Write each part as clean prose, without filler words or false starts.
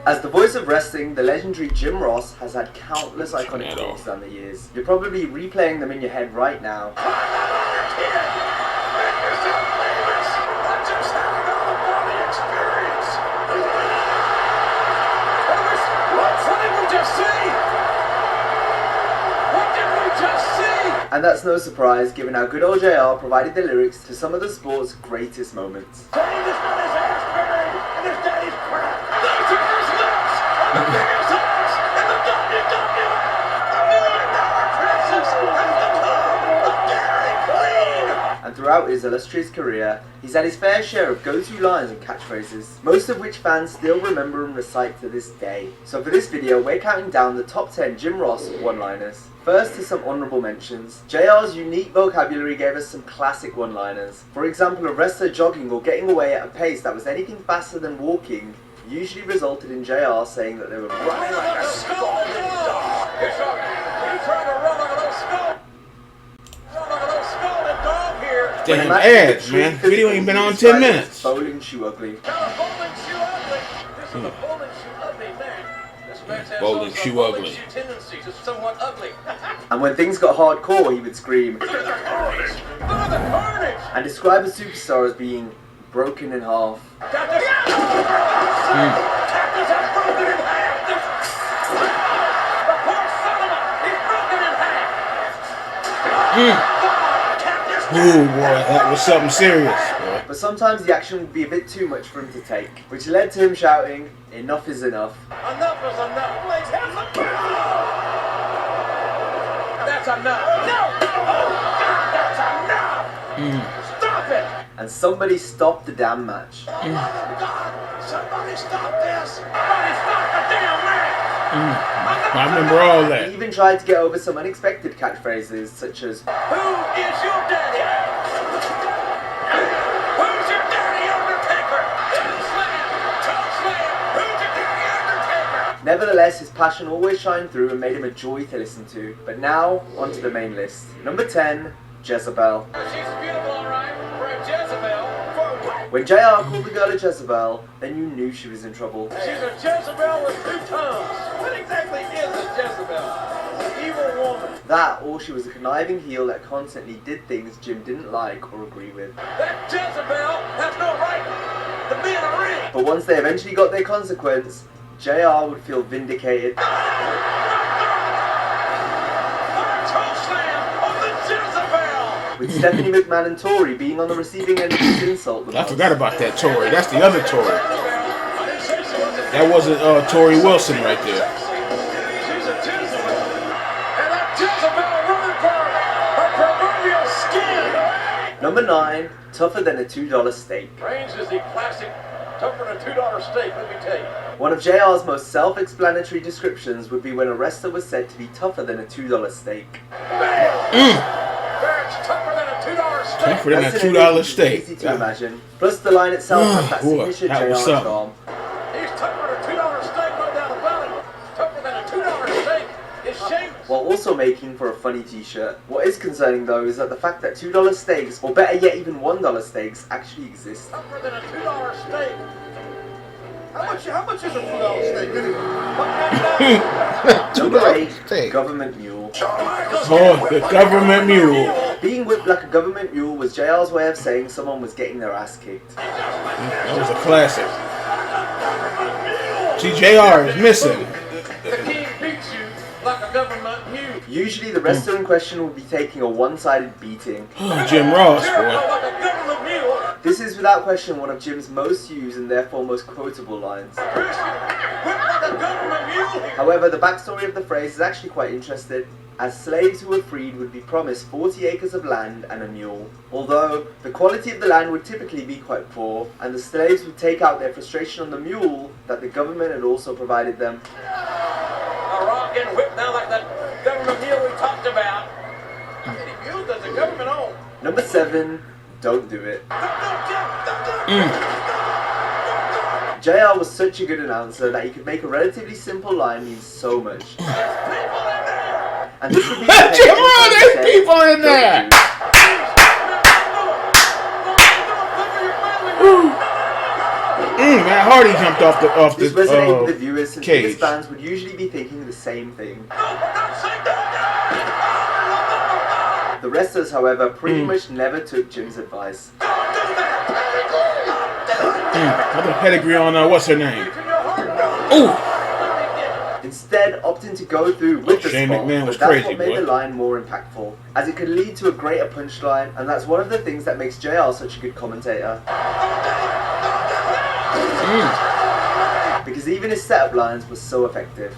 As the voice of wrestling, the legendary Jim Ross has had countless iconic roles down the years. You're probably replaying them in your head right now. And that's no surprise, given how good old JR provided the lyrics to some of the sport's greatest moments. And throughout his illustrious career, he's had his fair share of go-to lines and catchphrases, most of which fans still remember and recite to this day. So for this video, we're counting down the top 10 Jim Ross one-liners. First to some honourable mentions. JR's unique vocabulary gave us some classic one-liners. For example, a wrestler jogging or getting away at a pace that was anything faster than walking usually resulted in JR saying that they were running like a scalding dog. You're trying to run like a little scalding dog here. Damn ads, man. Video ain't been on 10 minutes. Bowling Shoe Ugly. Bowling Shoe Ugly. And when things got hardcore, he would scream and describe a superstar as being broken in half. Ooh, boy, that was something serious, boy. But sometimes the action would be a bit too much for him to take, which led to him shouting, "Enough is enough." Enough is enough. Let's have some. That's enough. No! Oh, God, that's enough! Stop it! And somebody stopped the damn match. Oh, God! Somebody stop this! Somebody stop the damn match! I remember all He that. even tried to get over some unexpected catchphrases, such as, Who is your daddy? Who's your daddy, Undertaker? Slam! Toe slam! Who's your daddy, Undertaker? Nevertheless, his passion always shined through and made him a joy to listen to. But now, onto the main list. Number 10, Jezebel. She's beautiful, alright, for a Jezebel. When JR called the girl a Jezebel, then you knew she was in trouble. She's a Jezebel with 2 tongues. What exactly is a Jezebel? An evil woman. That, or she was a conniving heel that constantly did things Jim didn't like or agree with. That Jezebel has no right to be in a ring. But once they eventually got their consequence, JR would feel vindicated. With Stephanie McMahon and Tori being on the receiving end of this insult. I forgot about that Tori. That's the other Tori. That wasn't Tori Wilson right there. She's a Jezebel. And that Jezebel running for her proverbial skin. Number 9, tougher than a $2 steak. Reigns is the classic tougher than a $2 steak, let me tell you. One of JR's most self-explanatory descriptions would be when a wrestler was said to be tougher than a $2 steak. Tougher than a $2 steak. Tougher than a That's $2 steak. Easy to imagine. Plus the line itself has that signature that was JR something. charm. He's tougher than a $2 steak, no doubt about it. Tougher than a $2 steak is shameless. While also making for a funny t-shirt. What is concerning though is that the fact that $2 steaks, or better yet even $1 steaks, actually exist. Tougher than a $2 steak. How much is a $2 steak anyway? Number 8, government mule. Oh, the government mule. Being whipped like a government mule was JR's way of saying someone was getting their ass kicked. That was a classic. See, JR is missing. The king beats you like a government mule. Usually the wrestler in question would be taking a one-sided beating. Jim Ross, Jericho boy. like a government mule. This is without question one of Jim's most used and therefore most quotable lines. Christian, whipped like a government mule here. However, the backstory of the phrase is actually quite interesting, as slaves who were freed would be promised 40 acres of land and a mule. Although, the quality of the land would typically be quite poor, and the slaves would take out their frustration on the mule that the government had also provided them. A rock getting whipped now like that government mule we talked about. How many mules does the government own? Number 7, don't do it. JR was such a good announcer that he could make a relatively simple line mean so much. And this would be the Jim Ross, there's people in there! Matt Hardy jumped off the This resonated with the viewers since cage. biggest fans would usually be thinking the same thing. The wrestlers, however, pretty much never took Jim's advice. Another pedigree on what's her name? Ooh. Instead, opting to go through with the Shane spot, McMahon was but that's crazy, what made boy. the line more impactful, as it could lead to a greater punchline, and that's one of the things that makes JR such a good commentator. Because even his setup lines were so effective.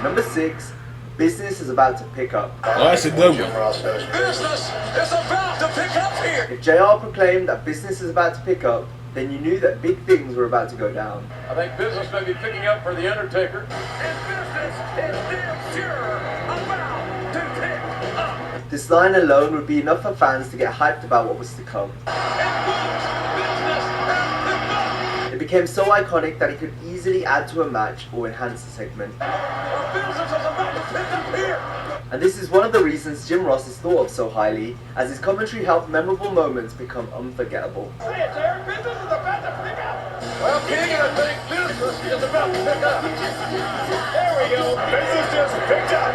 Number 6, business is about to pick up. Oh, that's a good one. Business is about to pick up here. If JR proclaimed that business is about to pick up, then you knew that big things were about to go down. I think business may be picking up for The Undertaker. And business is damn sure about to pick up. This line alone would be enough for fans to get hyped about what was to come. It became so iconic that it could easily add to a match or enhance a segment. Business is about to pick up here. And this is one of the reasons Jim Ross is thought of so highly, as his commentary helped memorable moments become unforgettable. Say it, Terry. Business is about to pick up. Well, King, I think business is about to pick up. There we go. Business just picked up.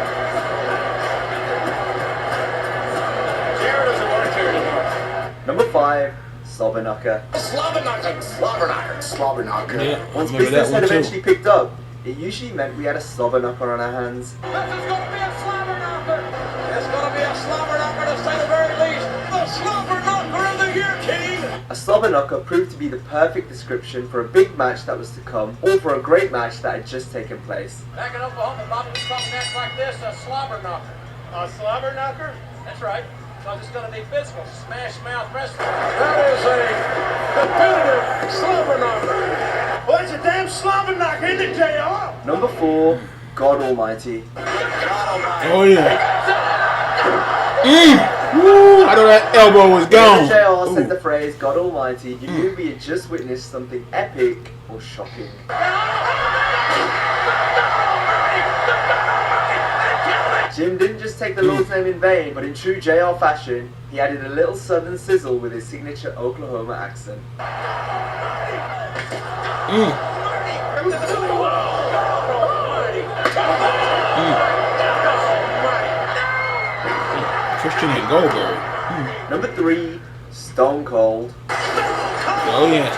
Jared doesn't work here anymore. Number 5, Slobberknocker. Slobberknocker. Yeah, Once remember business that had one too. eventually picked up, it usually meant we had a Slobberknocker on our hands. This is going to be a slobberknocker. It's going to be a slobberknocker to say the very least. The slobberknocker of the year, King. A Slobberknocker proved to be the perfect description for a big match that was to come, or for a great match that had just taken place. Back in Oklahoma, Bobby, we call match like this a slobberknocker. A slobberknocker? That's right. So it's going to be physical, smash mouth wrestling. That is a definitive slobberknocker. Well, it's a damn slobberknocker, isn't it, JR? Number 4, God Almighty. Oh yeah. Woo! I know that elbow was gone. Whenever JR said Ooh. the phrase God Almighty, you knew we had just witnessed something epic or shocking. Jim didn't just take the Lord's name in vain, but in true JR fashion, he added a little southern sizzle with his signature Oklahoma accent. Christian and Goldberg. Number 3, Stone Cold. Oh yeah.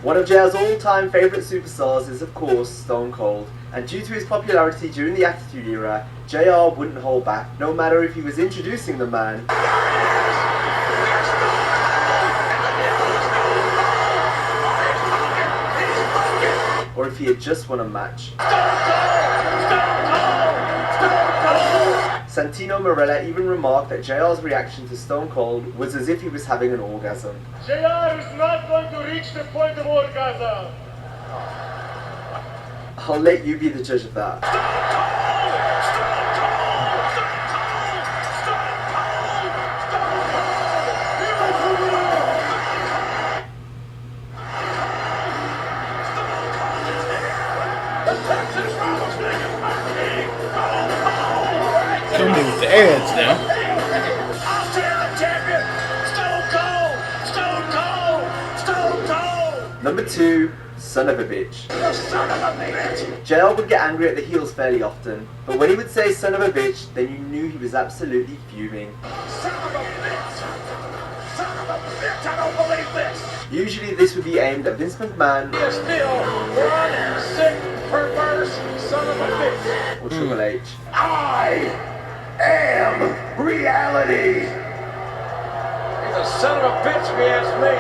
One of JR's all-time favourite superstars is of course Stone Cold, and due to his popularity during the Attitude Era, JR wouldn't hold back, no matter if he was introducing the man or if he had just won a match. Santino Marella even remarked that JR's reaction to Stone Cold was as if he was having an orgasm. JR is not going to reach the point of orgasm. I'll let you be the judge of that. Somebody with the ads now. Number 2, Son of a Bitch. JR would get angry at the heels fairly often, but when he would say son of a bitch, then you knew he was absolutely fuming. Usually this would be aimed at Vince McMahon You're still one sick, perverse son of a bitch. or Triple H. I am reality. He's a son of a bitch if you ask me.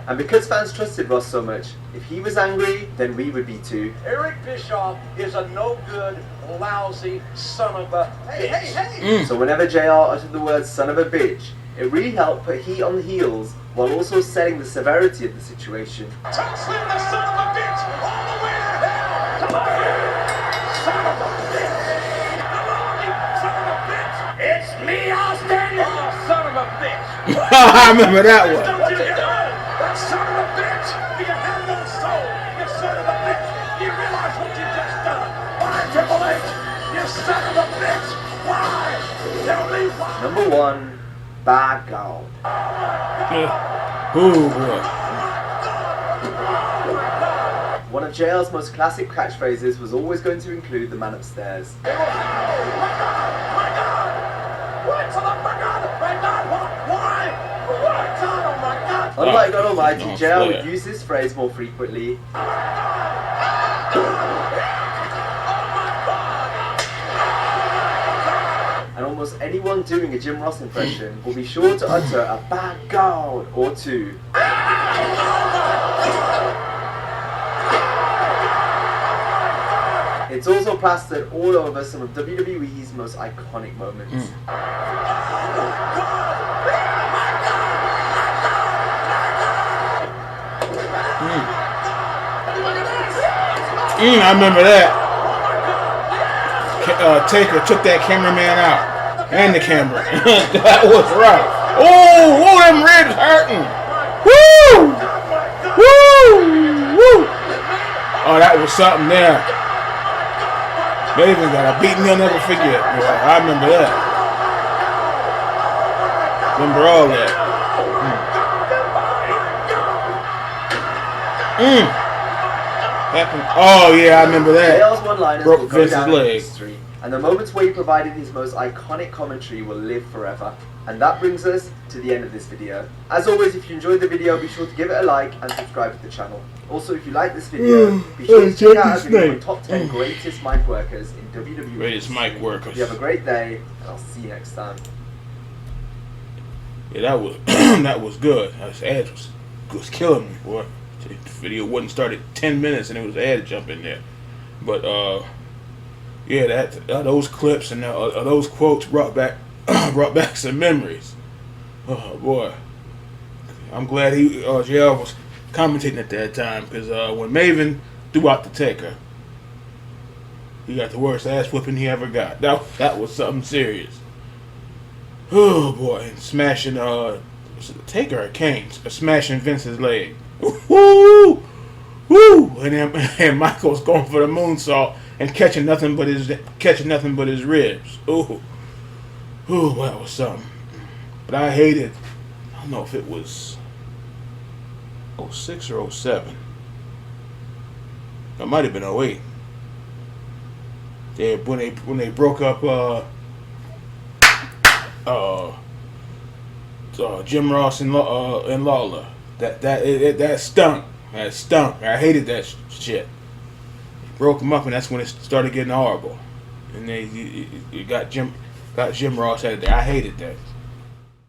And because fans trusted Ross so much, if he was angry, then we would be too. Eric Bischoff is a no good, lousy son of a bitch. So whenever JR uttered the word son of a bitch, it really helped put heat on the heels while also setting the severity of the situation. Touch him, the son of a bitch, all the way to hell. Come on, son of a bitch. Come on, you son of a bitch. It's me, Austin. Oh, son of a bitch. I remember that one. Don't you hear that? That son of a bitch. You have no soul. You son of a bitch. You realize what you just done? Why, Triple H? You son of a bitch. Number 1, Bad God. Oh boy. One of JL's most classic catchphrases was always going to include the man upstairs. Unlike God Almighty, JL would use this phrase more frequently. And almost anyone doing a Jim Ross impression will be sure to utter a bad God or two. It's also plastered all over some of WWE's most iconic moments. I remember that. Taker took that cameraman out and the camera. That was right. Oh, them ribs hurting. Woo! Woo! Woo! Oh, that was something there. Maven got a beating he'll never forget. Boy, I remember that. Remember all that. Oh yeah, I remember that. JL's one-liners Broke will go Vince's down in leg. history, and the moments where he provided his most iconic commentary will live forever. And that brings us to the end of this video. As always, if you enjoyed the video, be sure to give it a like and subscribe to the channel. Also, if you like this video, be sure to check out our video on top 10 greatest mic workers in WWE. Greatest mic workers. You have a great day, and I'll see you next time. Yeah, that was that was good. Edge was killing me, boy. The video wasn't started 10 minutes and it was Ed jump in there. But yeah, that those clips and those quotes brought back some memories. Oh boy, I'm glad JL was commentating at that time, because when Maven threw out the Taker, he got the worst ass whooping he ever got. That was something serious. Oh boy, and smashing was it the Taker or Kane? Smashing Vince's leg. Woo! Woo! And Michael's going for the moonsault and catching nothing but his ribs. Ooh. Ooh, that was something. But I hated, I don't know if it was 06 or 07. It might have been 08. Yeah, when they broke up Jim Ross and Lawler. That stunk. That stunk. I hated that shit. Broke them up, and that's when it started getting horrible. And you got Jim Ross out there. I hated that.